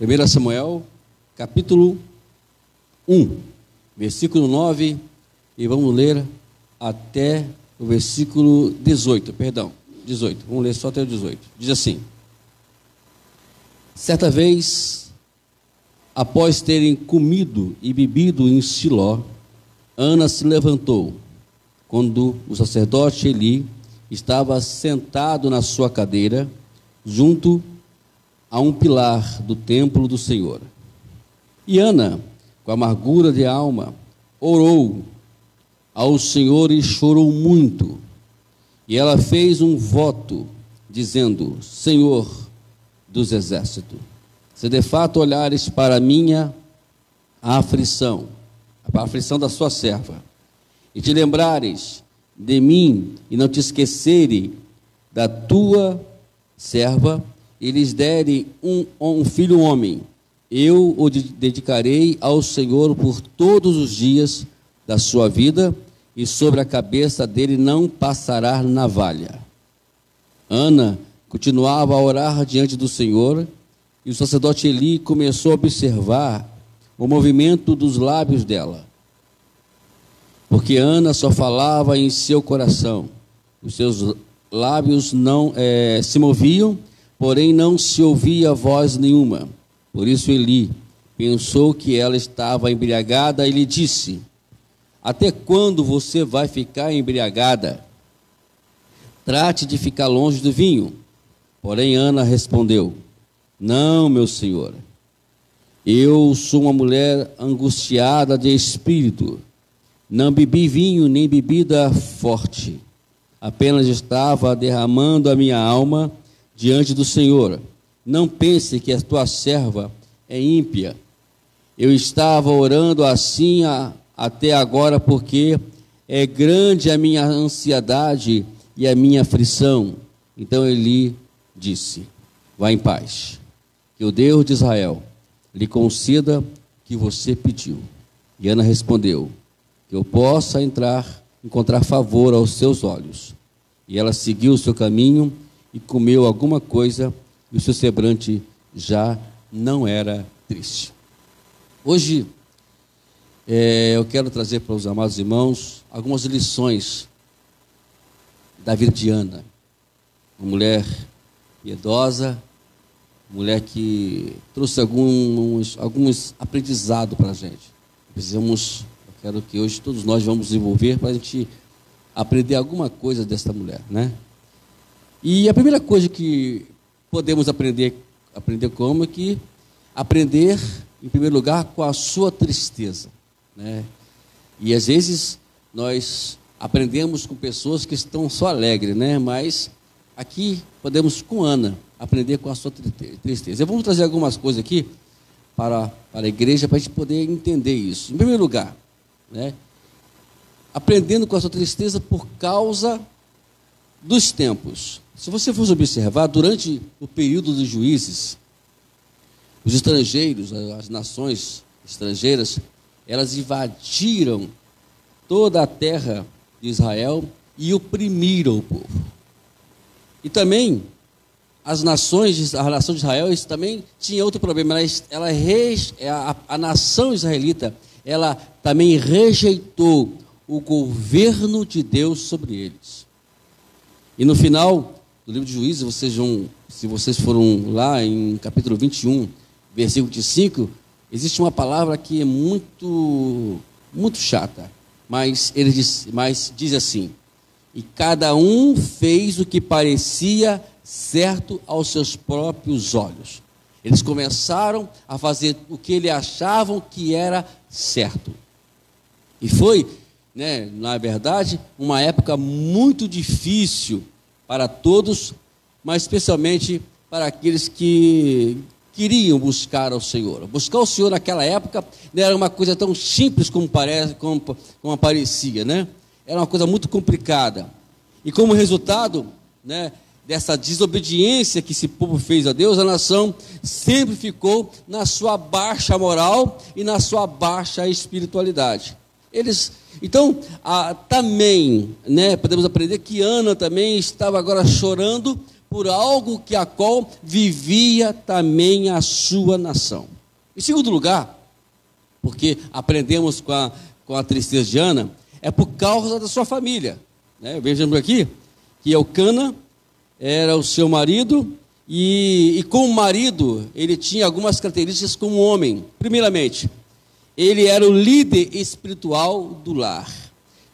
1 Samuel, capítulo 1, versículo 9, e vamos ler até o versículo 18, 18, vamos ler só até o 18. Diz assim: certa vez, após terem comido e bebido em Siló, Ana se levantou, quando o sacerdote Eli estava sentado na sua cadeira, junto a um pilar do templo do Senhor. E Ana, com amargura de alma, orou ao Senhor e chorou muito. E ela fez um voto, dizendo: Senhor dos exércitos, se de fato olhares para a minha aflição, para a aflição da sua serva, e te lembrares de mim, e não te esqueceres da tua serva, e lhes derem um filho homem, eu o dedicarei ao Senhor por todos os dias da sua vida, e sobre a cabeça dele não passará navalha. Ana continuava a orar diante do Senhor, e o sacerdote Eli começou a observar o movimento dos lábios dela, porque Ana só falava em seu coração. Os seus lábios não se moviam, porém não se ouvia voz nenhuma. Por isso Eli pensou que ela estava embriagada e lhe disse: até quando você vai ficar embriagada? Trate de ficar longe do vinho. Porém Ana respondeu: não, meu senhor, eu sou uma mulher angustiada de espírito. Não bebi vinho nem bebida forte, apenas estava derramando a minha alma diante do Senhor. Não pense que a tua serva é ímpia. Eu estava orando assim até agora, porque é grande a minha ansiedade e a minha aflição. Então Eli disse: vá em paz, que o Deus de Israel lhe conceda o que você pediu. E Ana respondeu: que eu possa encontrar favor aos seus olhos. E ela seguiu o seu caminho e comeu alguma coisa, e o seu semblante já não era triste. Hoje, eu quero trazer para os amados irmãos algumas lições da vida de Ana, uma mulher piedosa, mulher que trouxe alguns aprendizados para a gente. Quero que hoje todos nós vamos desenvolver para a gente aprender alguma coisa desta mulher, né? E a primeira coisa que podemos aprender como é que aprender, em primeiro lugar, com a sua tristeza, né? E às vezes nós aprendemos com pessoas que estão só alegres, né? Mas aqui podemos, com Ana, aprender com a sua tristeza. Vamos trazer algumas coisas aqui para a igreja, para a gente poder entender isso. Em primeiro lugar, né? Aprendendo com a sua tristeza por causa dos tempos. Se você fosse observar, durante o período dos juízes, os estrangeiros, as nações estrangeiras, elas invadiram toda a terra de Israel e oprimiram o povo. E também a nação de Israel também tinha outro problema. A nação israelita, ela também rejeitou o governo de Deus sobre eles. E no final do livro de Juízes, se vocês foram lá em capítulo 21, versículo 25, existe uma palavra que é muito, muito chata, mas diz assim: e cada um fez o que parecia certo aos seus próprios olhos. Eles começaram a fazer o que eles achavam que era certo. E foi, na verdade, uma época muito difícil para todos, mas especialmente para aqueles que queriam buscar ao Senhor. Buscar o Senhor naquela época não era uma coisa tão simples como parecia, né? Era uma coisa muito complicada. E como resultado, dessa desobediência que esse povo fez a Deus, a nação sempre ficou na sua baixa moral e na sua baixa espiritualidade. Então, também, podemos aprender que Ana também estava agora chorando por algo que a qual vivia também a sua nação. Em segundo lugar, porque aprendemos com a tristeza de Ana, é por causa da sua família, né? Vejamos aqui que Elcana era o seu marido, e como marido, ele tinha algumas características como homem. Primeiramente, ele era o líder espiritual do lar.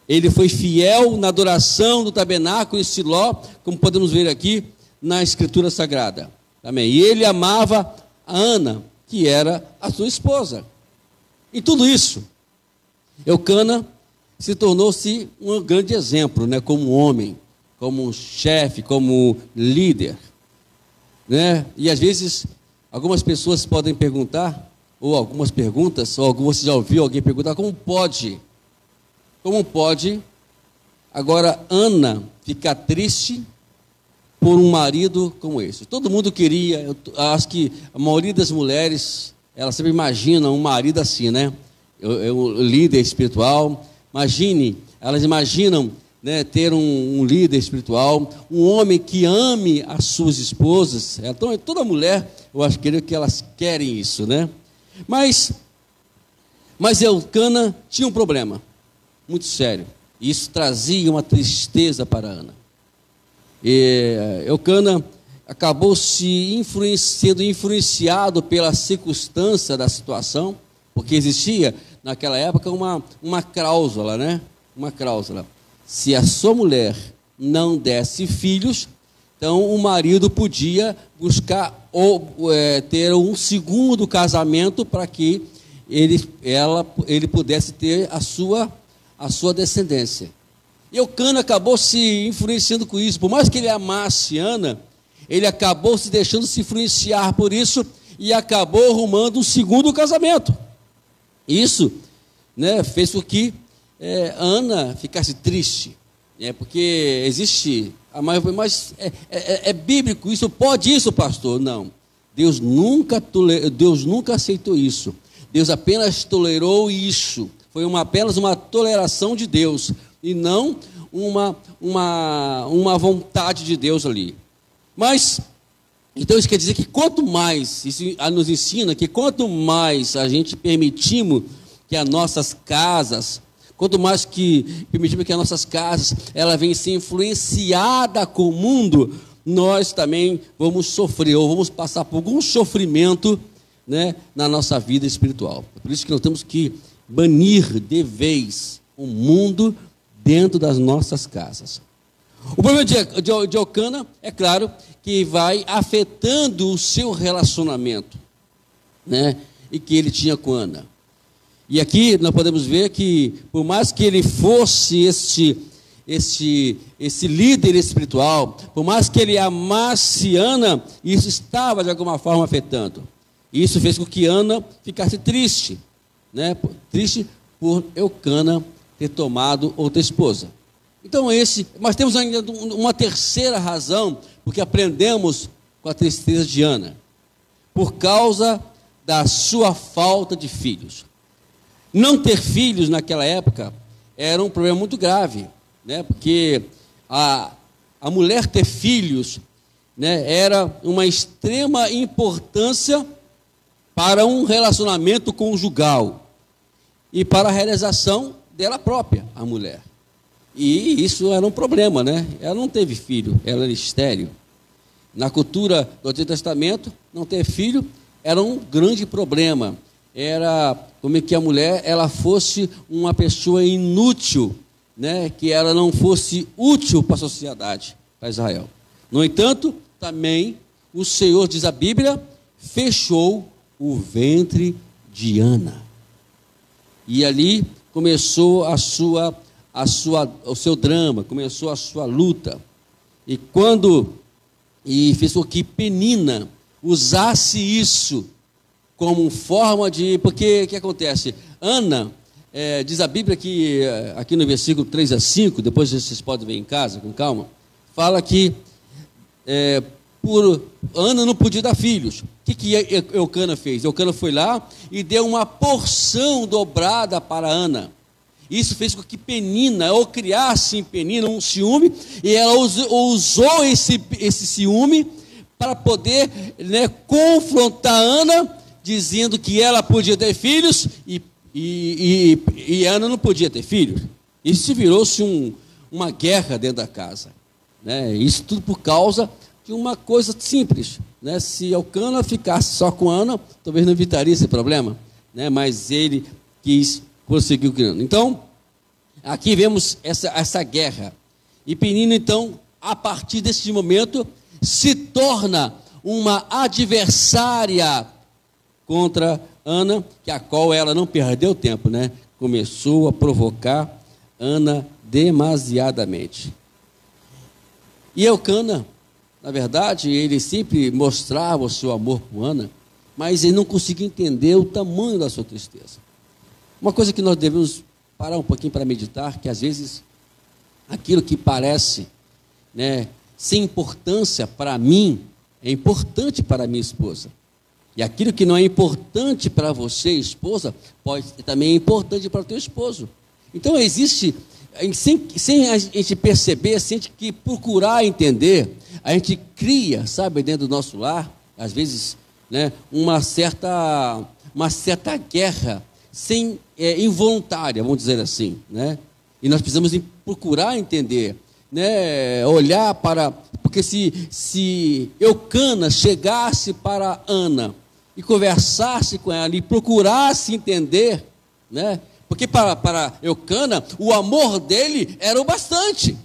Ele foi fiel na adoração do tabernáculo em Siló, como podemos ver aqui na Escritura Sagrada. Amém. E ele amava a Ana, que era a sua esposa. Em tudo isso, Elcana se tornou-se um grande exemplo, né, como homem, como chefe, como líder, né? E às vezes algumas pessoas podem perguntar, ou algumas perguntas, ou você já ouviu alguém perguntar, como pode agora Ana ficar triste por um marido como esse? Todo mundo queria, eu acho que a maioria das mulheres, elas sempre imaginam um marido assim, né? Um líder espiritual. Imagine, elas imaginam, né, ter um líder espiritual, um homem que ame as suas esposas. Então, toda mulher, eu acho que elas querem isso, né? Mas Elcana tinha um problema muito sério. Isso trazia uma tristeza para Ana. E Elcana acabou sendo influenciado pela circunstância da situação, porque existia naquela época uma cláusula, né? Uma cláusula. Se a sua mulher não desse filhos, então o marido podia buscar ter um segundo casamento para que ele pudesse ter a sua descendência. E Elcana acabou se influenciando com isso. Por mais que ele amasse Ana, ele acabou se deixando se influenciar por isso e acabou arrumando um segundo casamento. Isso, né, fez com que Ana ficasse triste, porque existe, mas é bíblico isso? Pode isso, pastor? Não. Deus nunca aceitou isso. Deus apenas tolerou isso. Foi apenas uma toleração de Deus e não uma vontade de Deus ali. Mas, então isso quer dizer que quanto mais, isso nos ensina que quanto mais a gente permitimos que as nossas casas, ela venha ser influenciada com o mundo, nós também vamos sofrer, ou vamos passar por algum sofrimento, né, na nossa vida espiritual. Por isso que nós temos que banir de vez o mundo dentro das nossas casas. O problema de Elcana, é claro, que vai afetando o seu relacionamento, né, e que ele tinha com Ana. E aqui nós podemos ver que, por mais que ele fosse esse líder espiritual, por mais que ele amasse Ana, isso estava de alguma forma afetando. Isso fez com que Ana ficasse triste, né? Triste por Elcana ter tomado outra esposa. Então mas temos ainda uma terceira razão, porque aprendemos com a tristeza de Ana, por causa da sua falta de filhos. Não ter filhos naquela época era um problema muito grave, né? Porque a mulher ter filhos, né, era uma extrema importância para um relacionamento conjugal e para a realização dela própria, a mulher. E isso era um problema, né? Ela não teve filho, ela era estéril. Na cultura do Antigo Testamento, não ter filho era um grande problema. Era como que a mulher ela fosse uma pessoa inútil, né? Que ela não fosse útil para a sociedade, para Israel. No entanto, também o Senhor, diz a Bíblia, fechou o ventre de Ana. E ali começou o seu drama, começou a sua luta. E fez com que Penina usasse isso como forma de... Porque o que acontece? Ana, diz a Bíblia que, aqui no versículo 3 a 5, depois vocês podem ver em casa, com calma, fala que Ana não podia dar filhos. O que Elcana fez? Elcana foi lá e deu uma porção dobrada para Ana. Isso fez com que Penina, ou criasse em Penina um ciúme, e ela usou esse ciúme para poder, né, confrontar Ana, dizendo que ela podia ter filhos e Ana não podia ter filhos. Isso virou-se uma guerra dentro da casa, né? Isso tudo por causa de uma coisa simples, né? Se Elcana ficasse só com Ana, talvez não evitaria esse problema, né? Mas ele quis prosseguir criando. Então, aqui vemos essa guerra. E Penina, então, a partir desse momento, se torna uma adversária contra Ana, que a qual ela não perdeu tempo, né? Começou a provocar Ana demasiadamente. E Elcana, na verdade, ele sempre mostrava o seu amor por Ana, mas ele não conseguia entender o tamanho da sua tristeza. Uma coisa que nós devemos parar um pouquinho para meditar, que às vezes aquilo que parece, né, sem importância para mim, é importante para a minha esposa. E aquilo que não é importante para você, esposa, também é importante para o teu esposo. Então existe, sem a gente perceber, sem a gente procurar entender, a gente cria, sabe, dentro do nosso lar, às vezes, né, uma certa guerra, involuntária, vamos dizer assim, né? E nós precisamos procurar entender, né, olhar para, porque se Elcana chegasse para Ana e conversasse com ela e procurasse entender, né? Porque para Elcana o amor dele era o bastante,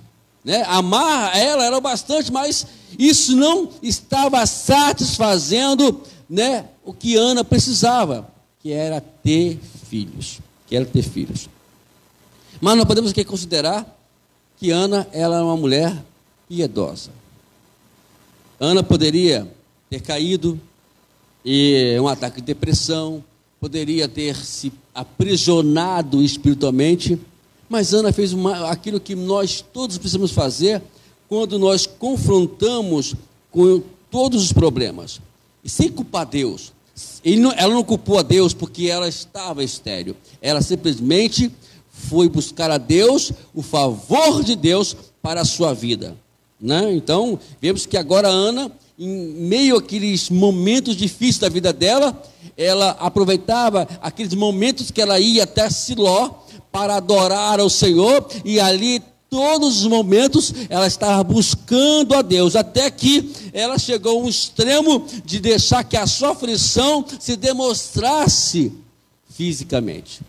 né? Amar ela era o bastante, mas isso não estava satisfazendo, né, o que Ana precisava, que era ter filhos, Mas nós podemos aqui considerar que Ana, ela é uma mulher piedosa. Ana poderia ter caído em um ataque de depressão, poderia ter se aprisionado espiritualmente, mas Ana fez aquilo que nós todos precisamos fazer quando nós confrontamos com todos os problemas, e sem culpar Deus. Ela não culpou a Deus porque ela estava estéril, ela simplesmente foi buscar a Deus, o favor de Deus para a sua vida, né? Então, vemos que agora Ana, em meio àqueles momentos difíceis da vida dela, ela aproveitava aqueles momentos que ela ia até Siló para adorar ao Senhor, e ali todos os momentos ela estava buscando a Deus, até que ela chegou a um extremo de deixar que a sua aflição se demonstrasse fisicamente.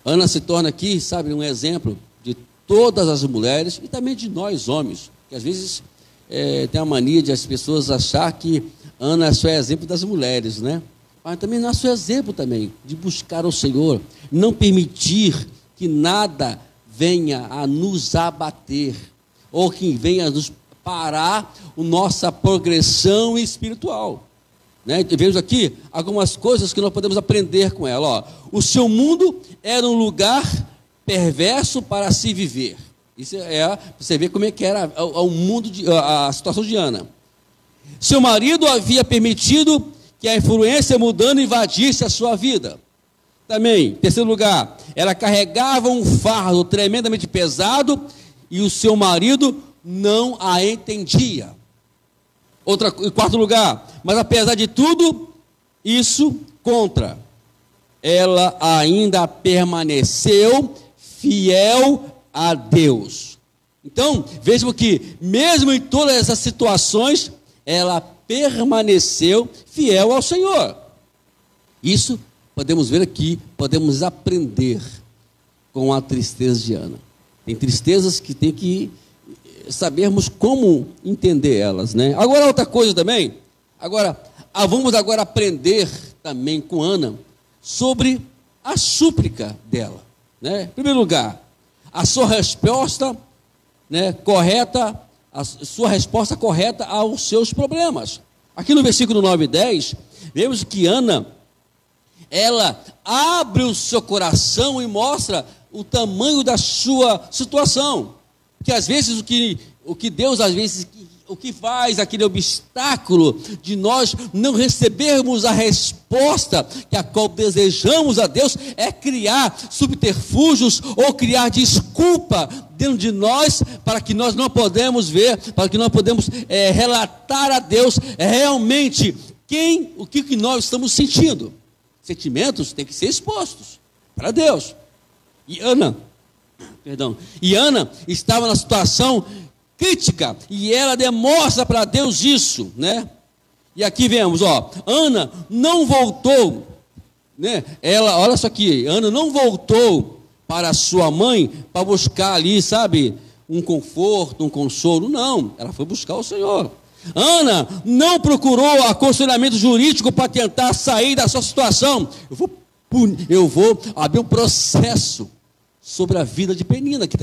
Ana se torna aqui, sabe, um exemplo de todas as mulheres e também de nós homens, que às vezes tem a mania de as pessoas achar que Ana é só exemplo das mulheres, né? Mas também não é só exemplo também de buscar o Senhor, não permitir que nada venha a nos abater, ou que venha a nos parar a nossa progressão espiritual, né? Vemos aqui algumas coisas que nós podemos aprender com ela. Ó, o seu mundo era um lugar perverso para se viver. Isso você vê como é que era o mundo, a situação de Ana. Seu marido havia permitido que a influência mundana invadisse a sua vida. Também, em terceiro lugar, ela carregava um fardo tremendamente pesado e o seu marido não a entendia. Em quarto lugar, mas apesar de tudo isso, ela ainda permaneceu fiel a Deus. Então, vejam que mesmo em todas essas situações, ela permaneceu fiel ao Senhor. Isso podemos ver aqui, podemos aprender com a tristeza de Ana. Tem tristezas que tem que sabermos como entender elas, né? Agora outra coisa também, vamos agora aprender também com Ana sobre a súplica dela, né? Em primeiro lugar, a sua resposta, né, correta, a sua resposta correta aos seus problemas. Aqui no versículo 9 e 10, vemos que Ana, ela abre o seu coração e mostra o tamanho da sua situação. Porque às vezes o que Deus às vezes o que faz aquele obstáculo de nós não recebermos a resposta que a qual desejamos a Deus é criar subterfúgios ou criar desculpa dentro de nós para que nós não podemos ver, para que nós podemos relatar a Deus realmente o que nós estamos sentindo. Sentimentos têm que ser expostos para Deus. E Ana estava na situação crítica, e ela demonstra para Deus isso, né? E aqui vemos, Ana não voltou, né? Olha só aqui, Ana não voltou para sua mãe para buscar ali, sabe, um conforto, um consolo, não, ela foi buscar o Senhor. Ana não procurou aconselhamento jurídico para tentar sair da sua situação. Eu vou abrir um processo sobre a vida de Penina, que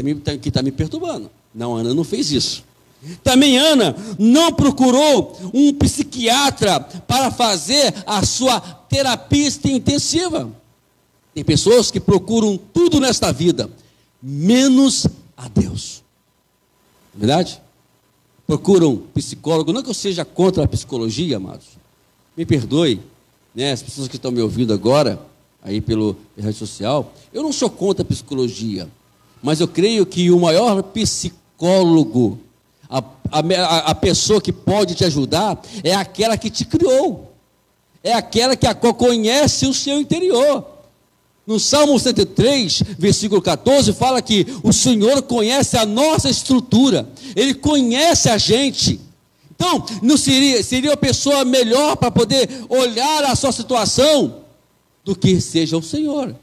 está me perturbando. Não, Ana não fez isso. Também Ana não procurou um psiquiatra para fazer a sua terapia intensiva. Tem pessoas que procuram tudo nesta vida, menos a Deus. Verdade? Procuram psicólogo, não que eu seja contra a psicologia, amados. Me perdoe, né, as pessoas que estão me ouvindo agora, aí pela rede social, eu não sou contra a psicologia, mas eu creio que o maior psicólogo, a pessoa que pode te ajudar, é aquela que te criou, é aquela que conhece o seu interior. No Salmo 103, versículo 14, fala que o Senhor conhece a nossa estrutura, Ele conhece a gente. Então, não seria a pessoa melhor para poder olhar a sua situação do que seja o Senhor.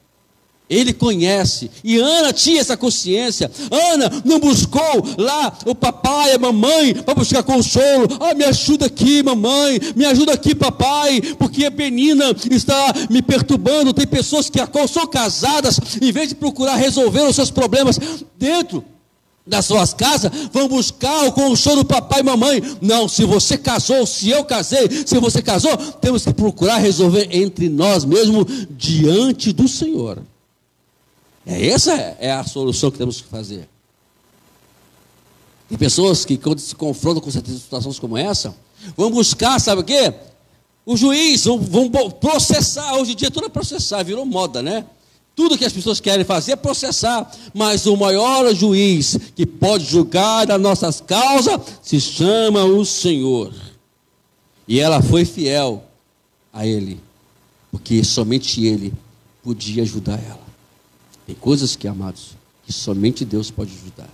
Ele conhece, e Ana tinha essa consciência. Ana não buscou lá o papai, a mamãe, para buscar consolo. Me ajuda aqui, mamãe, me ajuda aqui, papai, porque a Penina está me perturbando. Tem pessoas que são casadas, em vez de procurar resolver os seus problemas dentro das suas casas, vão buscar o consolo do papai e mamãe. Não, se você casou, se eu casei, se você casou, temos que procurar resolver entre nós mesmos, diante do Senhor. Essa é a solução que temos que fazer. Tem pessoas que, quando se confrontam com certas situações como essa, vão buscar, sabe o quê? O juiz, vão processar. Hoje em dia tudo é processar, virou moda, né? Tudo que as pessoas querem fazer é processar, mas o maior juiz que pode julgar as nossas causas se chama o Senhor. E ela foi fiel a Ele, porque somente Ele podia ajudar ela. Tem coisas que, amados, que somente Deus pode ajudar.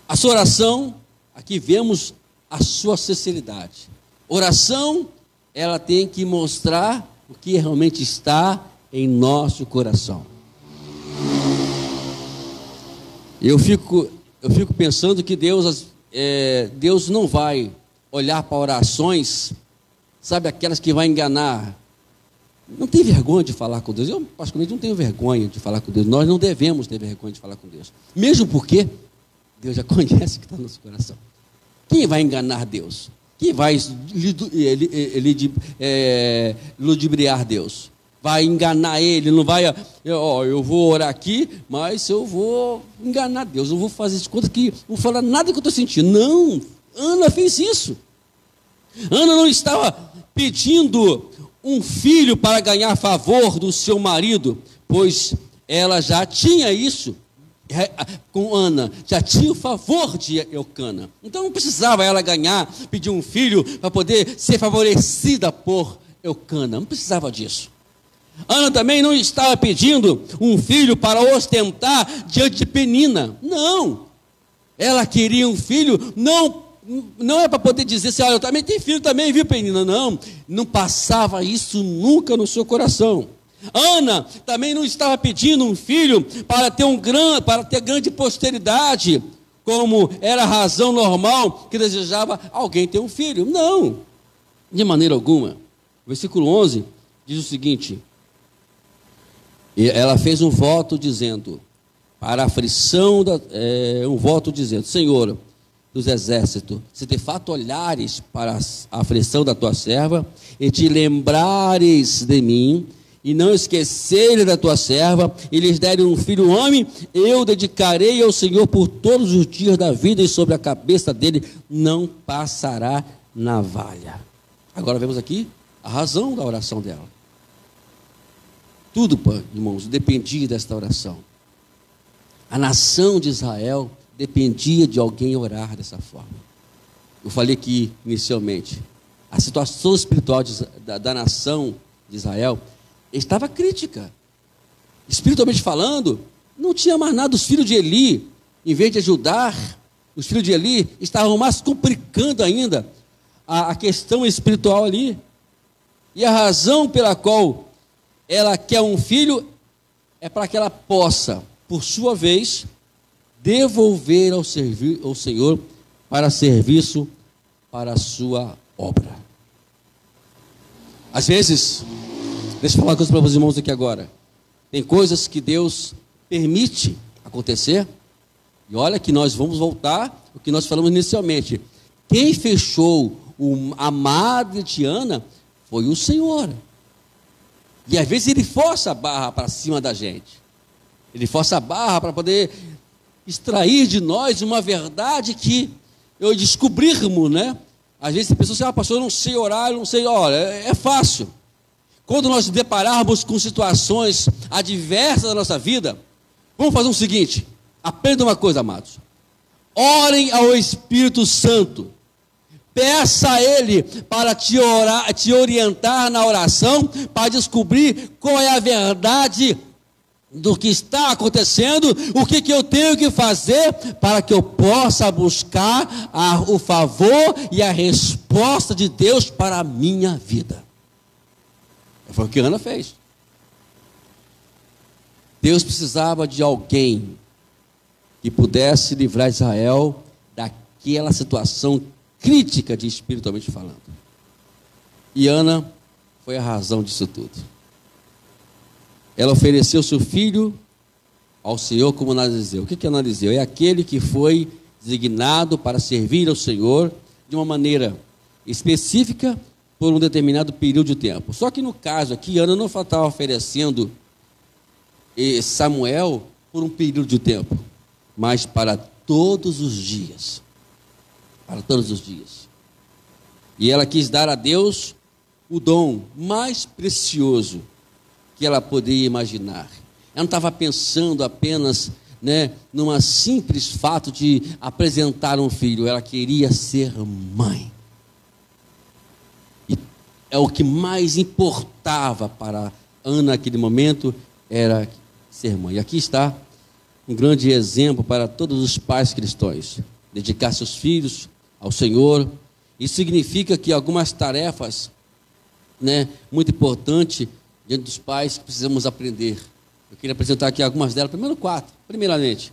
A sua oração, aqui vemos a sua sinceridade. Oração, ela tem que mostrar o que realmente está em nosso coração. Eu fico pensando que Deus não vai olhar para orações, sabe, aquelas que vai enganar. Não tem vergonha de falar com Deus. Eu, particularmente, não tenho vergonha de falar com Deus. Nós não devemos ter vergonha de falar com Deus. Mesmo porque Deus já conhece o que está no nosso coração. Quem vai enganar Deus? Quem vai ludibriar Deus? Vai enganar Ele, não vai, eu vou orar aqui, mas eu vou enganar Deus, eu vou fazer de conta que não vou falar nada que eu estou sentindo. Não, Ana fez isso. Ana não estava pedindo um filho para ganhar favor do seu marido, pois ela já tinha isso. Com Ana, já tinha o favor de Eucana. Então não precisava ela pedir um filho para poder ser favorecida por Eucana. Não precisava disso. Ana também não estava pedindo um filho para ostentar diante de Penina. Não. Ela queria um filho, não é para poder dizer assim, eu também tenho filho também, viu, Penina? Não passava isso nunca no seu coração. Ana também não estava pedindo um filho para ter grande posteridade, como era a razão normal que desejava alguém ter um filho. Não, de maneira alguma. O versículo 11 diz o seguinte: ela fez um voto dizendo, para a aflição, um voto dizendo, Senhor dos exércitos, se de fato olhares para a aflição da tua serva e te lembrares de mim, e não esquecerem da tua serva, e lhes derem um filho homem, eu dedicarei ao Senhor por todos os dias da vida, e sobre a cabeça dele não passará navalha. Agora vemos aqui a razão da oração dela. Tudo, irmãos, dependia desta oração. A nação de Israel dependia de alguém orar dessa forma. Eu falei aqui inicialmente, a situação espiritual da nação de Israel estava crítica. Espiritualmente falando, não tinha mais nada. Os filhos de Eli, em vez de ajudar, os filhos de Eli estavam mais complicando ainda a questão espiritual ali. E a razão pela qual ela quer um filho é para que ela possa, por sua vez, devolver ao Senhor para serviço, para a sua obra. Às vezes, deixa eu falar uma coisa para os irmãos aqui agora. Tem coisas que Deus permite acontecer, e olha que nós vamos voltar ao que nós falamos inicialmente. Quem fechou a madre de Ana foi o Senhor. E às vezes Ele força a barra para cima da gente. Ele força a barra para poder extrair de nós uma verdade que eu descobrirmos, né? Às vezes a pessoa diz, pastor, eu não sei orar, eu não sei. Olha, é fácil. Quando nós nos depararmos com situações adversas da nossa vida, vamos fazer o seguinte: aprenda uma coisa, amados. Orem ao Espírito Santo. Peça a Ele para te orientar na oração, para descobrir qual é a verdade do que está acontecendo, o que eu tenho que fazer para que eu possa buscar o favor e a resposta de Deus para a minha vida. Foi o que Ana fez. Deus precisava de alguém que pudesse livrar Israel daquela situação crítica de espiritualmente falando. E Ana foi a razão disso tudo. Ela ofereceu seu filho ao Senhor como Narizeu. O que é Narizeu? É aquele que foi designado para servir ao Senhor de uma maneira específica por um determinado período de tempo. Só que no caso aqui, Ana não estava oferecendo Samuel por um período de tempo, mas para todos os dias. Para todos os dias. E ela quis dar a Deus o dom mais precioso que ela poderia imaginar. Ela não estava pensando apenas, numa simples fato de apresentar um filho. Ela queria ser mãe. E é o que mais importava para Ana naquele momento, era ser mãe. E aqui está um grande exemplo para todos os pais cristãos. Dedicar seus filhos ao Senhor. Isso significa que algumas tarefas, muito importantes diante dos pais que precisamos aprender. Eu queria apresentar aqui algumas delas. Primeiro 4. Primeiramente,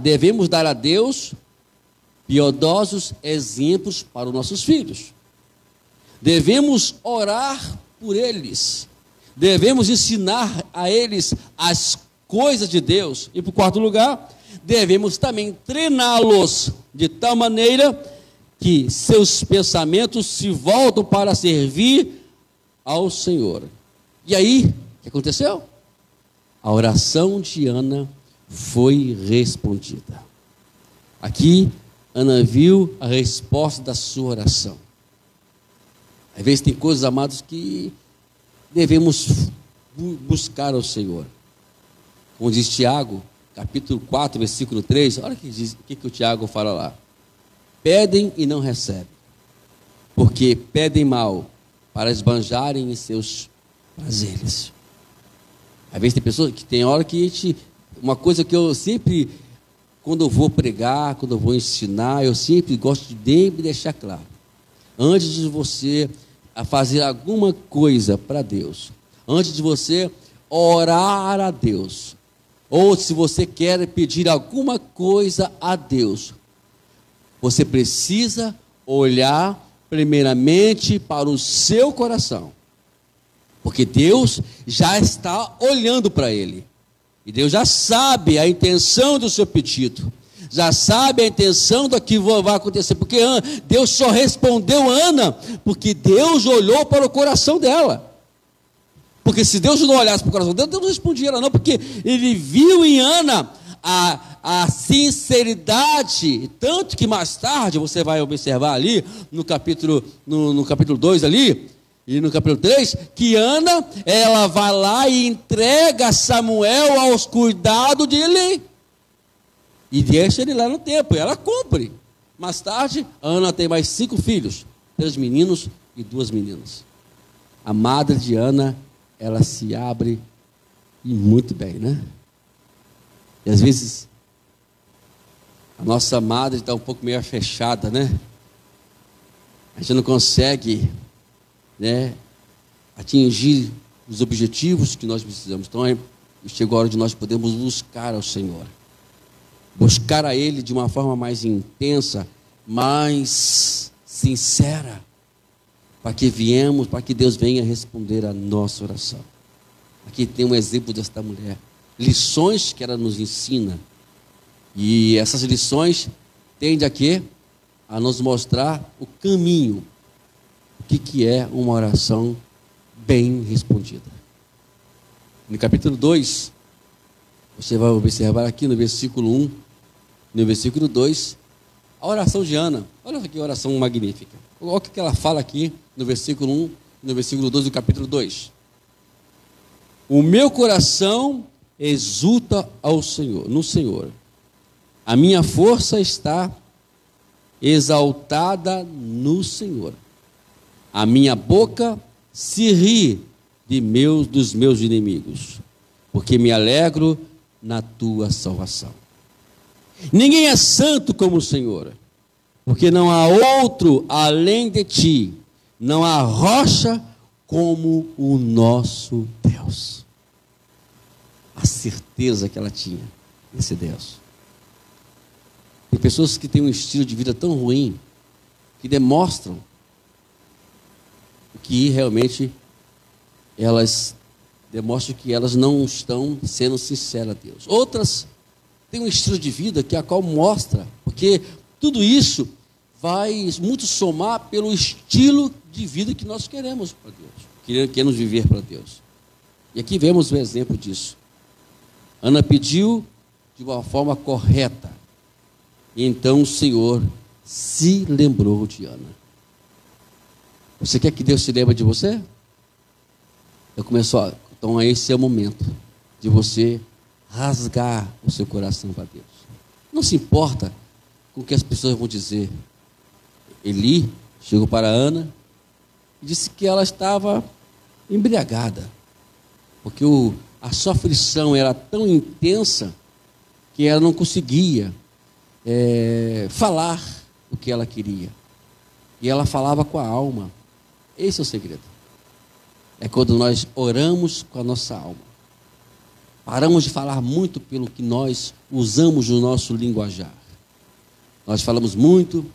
devemos dar a Deus piedosos exemplos para os nossos filhos. Devemos orar por eles. Devemos ensinar a eles as coisas de Deus. E por quarto lugar, devemos também treiná-los de tal maneira que seus pensamentos se voltam para servir ao Senhor. E aí, o que aconteceu? A oração de Ana foi respondida. Aqui, Ana viu a resposta da sua oração. Às vezes tem coisas, amados, que devemos buscar ao Senhor. Como diz Tiago, capítulo 4, versículo 3, olha o que o Tiago fala lá. Pedem e não recebem, porque pedem mal para esbanjarem em seus prazeres. Às vezes tem pessoas que tem hora que uma coisa que eu sempre, quando eu vou pregar, quando eu vou ensinar, eu sempre gosto de deixar claro. Antes de você fazer alguma coisa para Deus, antes de você orar a Deus, ou se você quer pedir alguma coisa a Deus, você precisa olhar primeiramente para o seu coração. Porque Deus já está olhando para ele. E Deus já sabe a intenção do seu pedido. Já sabe a intenção do que vai acontecer. Porque Deus só respondeu Ana porque Deus olhou para o coração dela. Porque se Deus não olhasse para o coração dela, Deus não respondia ela não, porque ele viu em Ana a sinceridade, tanto que mais tarde você vai observar ali no capítulo 2 ali, e no capítulo 3, que Ana, ela vai lá e entrega Samuel aos cuidados de Eli, e deixa ele lá no templo, e ela cumpre. Mais tarde, Ana tem mais 5 filhos, 3 meninos e 2 meninas. A madre de Ana, ela se abre e muito bem, né? E às vezes a nossa madre está um pouco meio fechada, né? A gente não consegue, né, atingir os objetivos que nós precisamos. Então chegou a hora de nós podermos buscar ao Senhor, buscar a Ele de uma forma mais intensa, mais sincera, para que Deus venha responder a nossa oração. Aqui tem um exemplo desta mulher, lições que ela nos ensina, e essas lições tendem a quê? A nos mostrar o caminho, o que é uma oração bem respondida. No capítulo 2, você vai observar aqui no versículo 1, no versículo 2, a oração de Ana. Olha que oração magnífica. Olha o que ela fala aqui no versículo 1, no versículo 2 do capítulo 2. O meu coração exulta no Senhor. A minha força está exaltada no Senhor. A minha boca se ri dos meus inimigos, porque me alegro na tua salvação. Ninguém é santo como o Senhor, porque não há outro além de ti, não há rocha como o nosso Deus. A certeza que ela tinha desse Deus. Tem pessoas que têm um estilo de vida tão ruim, que demonstram que realmente elas não estão sendo sinceras a Deus. Outras têm um estilo de vida a qual mostra, porque tudo isso vai muito somar pelo estilo de vida que nós queremos para Deus, queremos viver para Deus. E aqui vemos o exemplo disso. Ana pediu de uma forma correta, e então o Senhor se lembrou de Ana. Você quer que Deus se lembre de você? Então esse é o momento de você rasgar o seu coração para Deus. Não se importa com o que as pessoas vão dizer. Eli chegou para Ana e disse que ela estava embriagada, porque a sua aflição era tão intensa que ela não conseguia falar o que ela queria, e ela falava com a alma. Esse é o segredo. É quando nós oramos com a nossa alma, paramos de falar muito pelo que nós usamos no nosso linguajar. Nós falamos muito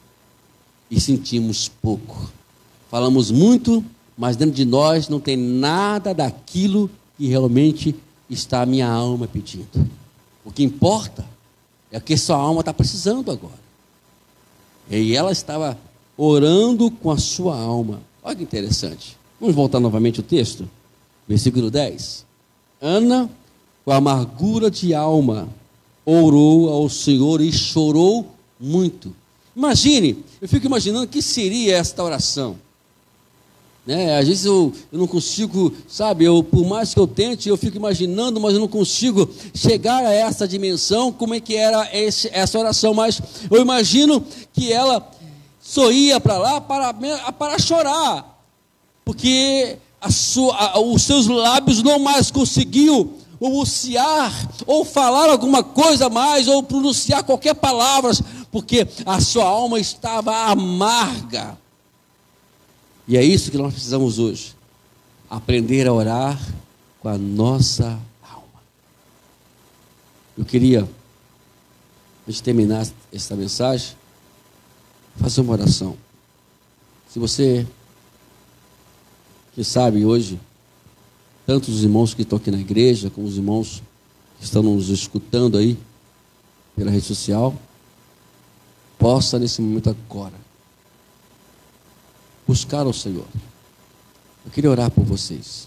e sentimos pouco. Falamos muito, mas dentro de nós não tem nada daquilo que realmente está a minha alma pedindo. O que importa é o que sua alma está precisando agora. E ela estava orando com a sua alma. Olha que interessante. Vamos voltar novamente ao texto. Versículo 10. Ana, com amargura de alma, orou ao Senhor e chorou muito. Imagine, eu fico imaginando o que seria esta oração. Às vezes eu não consigo, por mais que eu tente, eu fico imaginando, mas eu não consigo chegar a essa dimensão, como é que era essa oração. Mas eu imagino que ela sorria para lá para chorar, porque os seus lábios não mais conseguiam pronunciar, ou falar alguma coisa mais, ou pronunciar qualquer palavra, porque a sua alma estava amarga. E é isso que nós precisamos hoje, aprender a orar com a nossa alma. Eu queria, antes de terminar esta mensagem, fazer uma oração. Se você, que sabe hoje, tanto os irmãos que estão aqui na igreja, como os irmãos que estão nos escutando aí pela rede social, possa nesse momento agora buscar ao Senhor. Eu queria orar por vocês.